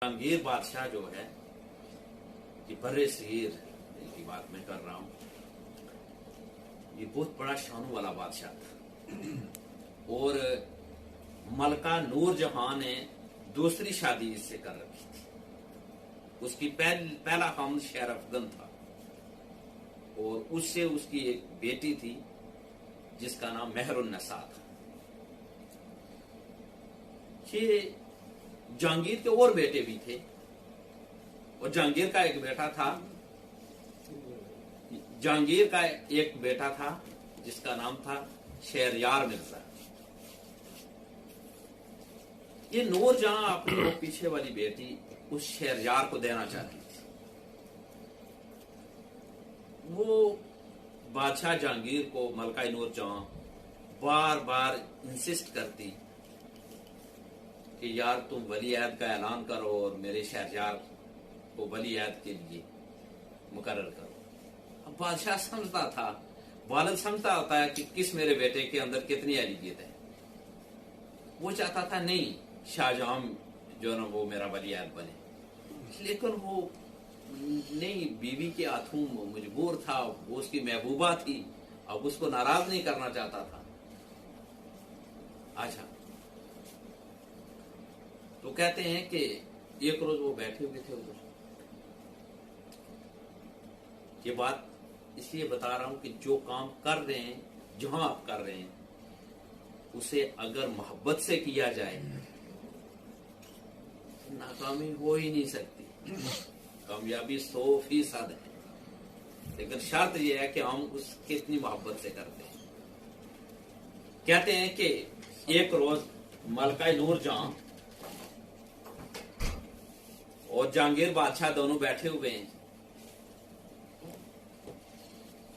जहांगीर बादशाह जो है कि बर्रे सगीर की बात मैं कर रहा हूं, ये बहुत बड़ा शानों वाला बादशाह था और मलका नूर जहां ने दूसरी शादी इससे कर रखी थी। उसकी पहला हम शेर अफगन था और उससे उसकी एक बेटी थी जिसका नाम मेहरुन्नसा था। ये जहांगीर के और बेटे भी थे और जहांगीर का एक बेटा था जिसका नाम था शहरयार मिर्जा। ये नूरजहां अपनी वो पीछे वाली बेटी उस शहरयार को देना चाहती थी। वो बादशाह जहांगीर को मलका नूरजहां बार बार इंसिस्ट करती कि यार तुम वली अहद का ऐलान करो और मेरे शहरयार को वली अहद के लिए मुकर्रर करो। अब बादशाह समझता था, वालिद समझता होता है कि किस मेरे बेटे के अंदर कितनी अहलियत है। वो चाहता था नहीं शाहजहां जो ना वो मेरा वली अहद बने, लेकिन वो नहीं, बीवी के हाथों मजबूर था। वो उसकी महबूबा थी, अब उसको नाराज नहीं करना चाहता था। अच्छा, तो कहते हैं कि एक रोज वो बैठे हुए थे उधर। ये बात इसलिए बता रहा हूं कि जो काम कर रहे हैं, जहां आप कर रहे हैं, उसे अगर मोहब्बत से किया जाए तो नाकामी हो ही नहीं सकती। कामयाबी 100% है, लेकिन शर्त यह है कि हम उसकी कितनी मोहब्बत से करते हैं। कहते हैं कि एक रोज मलका नूरजहां और जहांगीर बादशाह दोनों बैठे हुए हैं।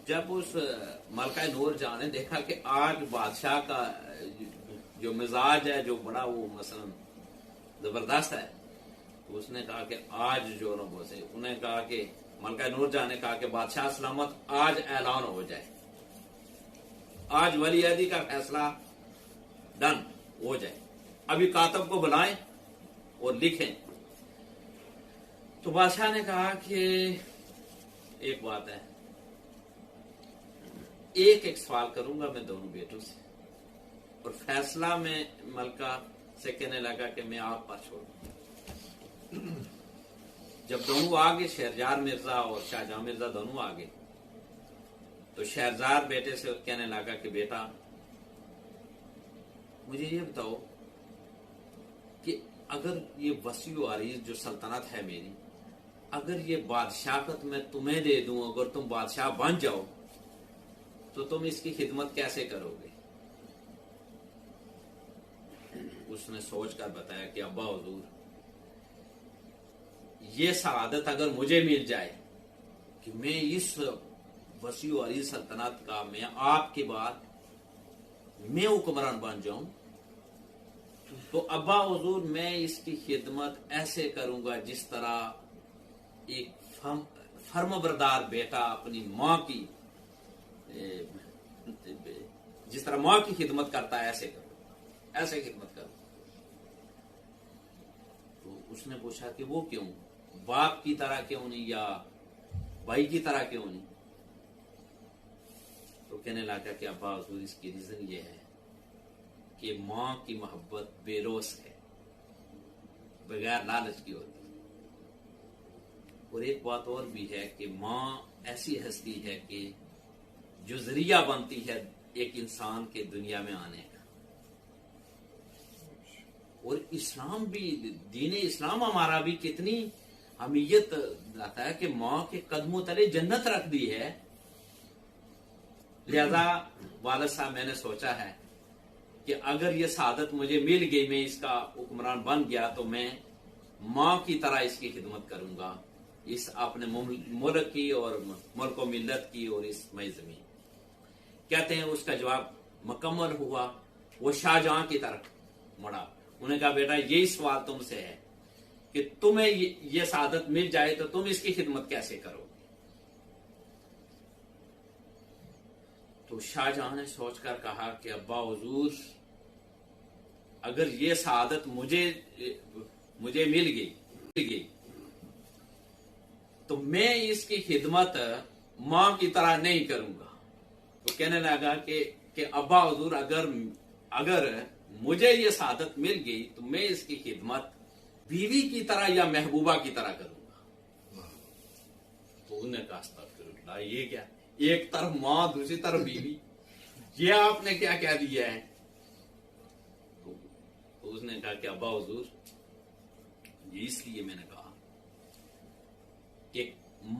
जब उस मलका नूरजहां ने देखा कि आज बादशाह का जो मिजाज है, जो बड़ा वो मसलन जबरदस्त है, तो उसने कहा कि आज जो न बोसे, उन्हें कहा कि मलका नूरजहां ने कहा कि बादशाह सलामत, आज ऐलान हो जाए, आज वली अहदी का फैसला डन हो जाए, अभी कातब को बुलाएं और लिखें। तो बादशाह ने कहा कि एक बात है, एक सवाल करूंगा मैं दोनों बेटों से, और फैसला में मलका से कहने लगा कि मैं आप पर छोड़ दूं। जब दोनों आगे, शहरयार मिर्जा और शाहजहां मिर्जा दोनों आगे, तो शहरयार बेटे से कहने लगा कि बेटा मुझे ये बताओ कि अगर ये वसी वारिस जो सल्तनत है मेरी, अगर ये बादशाहत मैं तुम्हें दे दूं, अगर तुम बादशाह बन जाओ, तो तुम इसकी खिदमत कैसे करोगे? उसने सोचकर बताया कि अब्बा हुजूर, ये सआदत अगर मुझे मिल जाए कि मैं इस वसी वारिस सल्तनत का, मैं आपके बाद मैं हुक्मरान बन जाऊं, तो अब्बा हुजूर मैं इसकी खिदमत ऐसे करूंगा जिस तरह एक फर्मबरदार बेटा अपनी मां की, जिस तरह मां की खिदमत करता है, ऐसे करो, ऐसे खिदमत करो। तो उसने पूछा कि वो क्यों, बाप की तरह क्यों नहीं या भाई की तरह क्यों नहीं? तो कहने लगा कि अब्बा हुजूर इसकी रीजन ये है कि मां की मोहब्बत बेरोस है, बगैर लालच की होती है। और एक बात और भी है कि मां ऐसी हस्ती है कि जो जरिया बनती है एक इंसान के दुनिया में आने का। और इस्लाम भी, दीन इस्लाम हमारा भी कितनी अहमियत लाता है कि मां के कदमों तले जन्नत रख दी है। लिहाजा वालिद साहब, मैंने सोचा है कि अगर ये सादत मुझे मिल गई, मैं इसका हुक्मरान बन गया, तो मैं मां की तरह इसकी खिदमत करूंगा, इस अपने मुल्क की और मुल्क व मिल्लत की और इस मई जमीन। कहते हैं उसका जवाब मुकम्मल हुआ। वो शाहजहां की तरफ मुड़ा। उन्हें कहा बेटा यही सवाल तुमसे है कि तुम्हें ये सादत मिल जाए तो तुम इसकी खिदमत कैसे करोगे? तो शाहजहां ने सोचकर कहा कि अब्बा हुजूर, अगर ये सादत मुझे मिल गई गई तो मैं इसकी खिदमत मां की तरह नहीं करूंगा। तो कहने लगा कि अब्बा हुजूर अगर मुझे ये सादत मिल गई तो मैं इसकी खिदमत बीवी की तरह या महबूबा की तरह करूंगा। तो उन्होंने कहा अस्तगफिरुल्लाह, ये क्या, एक तरफ मां दूसरी तरफ बीवी, ये आपने क्या कह दिया है। तो उसने कहा कि अब्बा हुजूर, इसलिए मैंने कहा कि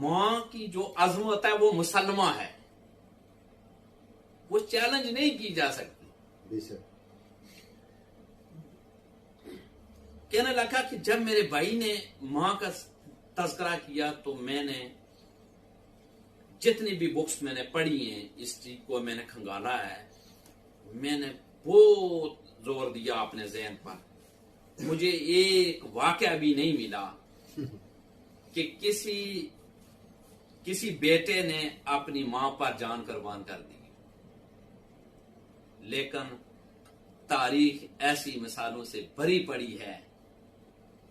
मां की जो अजमत है वो मुसलमा है, वो चैलेंज नहीं की जा सकती। कहने लगा कि जब मेरे भाई ने मां का तज़किरा किया तो मैंने जितनी भी बुक्स मैंने पढ़ी हैं, इस चीज को मैंने खंगाला है, मैंने बहुत जोर दिया अपने ज़हन पर। मुझे एक वाकया भी नहीं मिला कि किसी बेटे ने अपनी मां पर जान कुर्बान कर दी। लेकिन तारीख ऐसी मिसालों से भरी पड़ी है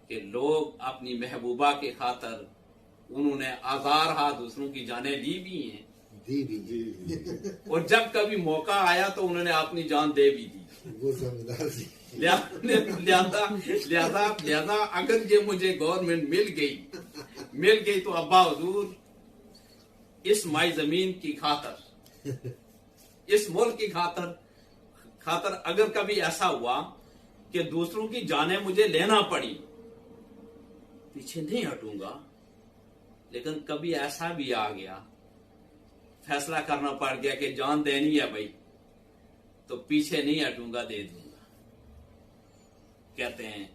कि लोग अपनी महबूबा के खातर उन्होंने आज़ारहा दूसरों की जानें ली भी हैं, और जब कभी मौका आया तो उन्होंने अपनी जान दे भी दी। लिहाजा अगर ये मुझे गवर्नमेंट मिल गई तो अब्बा हुजूर, इस माई जमीन की खातर, इस मुल्क की खातर अगर कभी ऐसा हुआ कि दूसरों की जानें मुझे लेना पड़ी, पीछे नहीं हटूंगा। लेकिन कभी ऐसा भी आ गया, फैसला करना पड़ गया कि जान देनी है भाई, तो पीछे नहीं हटूंगा, दे दूंगा। कहते हैं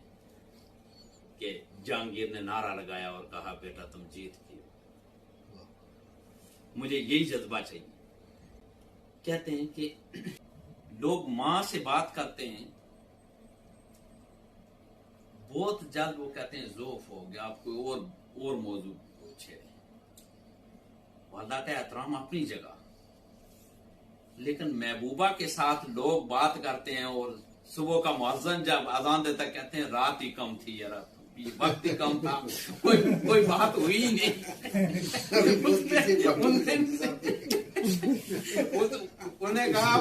कि जहांगीर ने नारा लगाया और कहा, बेटा तुम जीत गए, मुझे यही जज्बा चाहिए। कहते हैं कि लोग मां से बात करते हैं, बहुत जल्द वो कहते हैं ज़ौफ हो गया, आप कोई और मौजूद पूछे। वादा का एहतराम अपनी जगह, लेकिन महबूबा के साथ लोग बात करते हैं और सुबह का मुअज्जिन जब अजान देता कहते हैं रात ही कम थी यार, वक्त ही कम था, कोई बात हुई ही नहीं। उन्हें कहा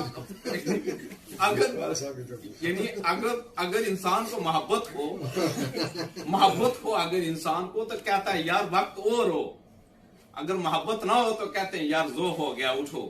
अगर इंसान को मोहब्बत हो अगर इंसान को, तो कहता है यार वक्त और हो, अगर मोहब्बत ना हो तो कहते हैं यार जो हो गया उठो।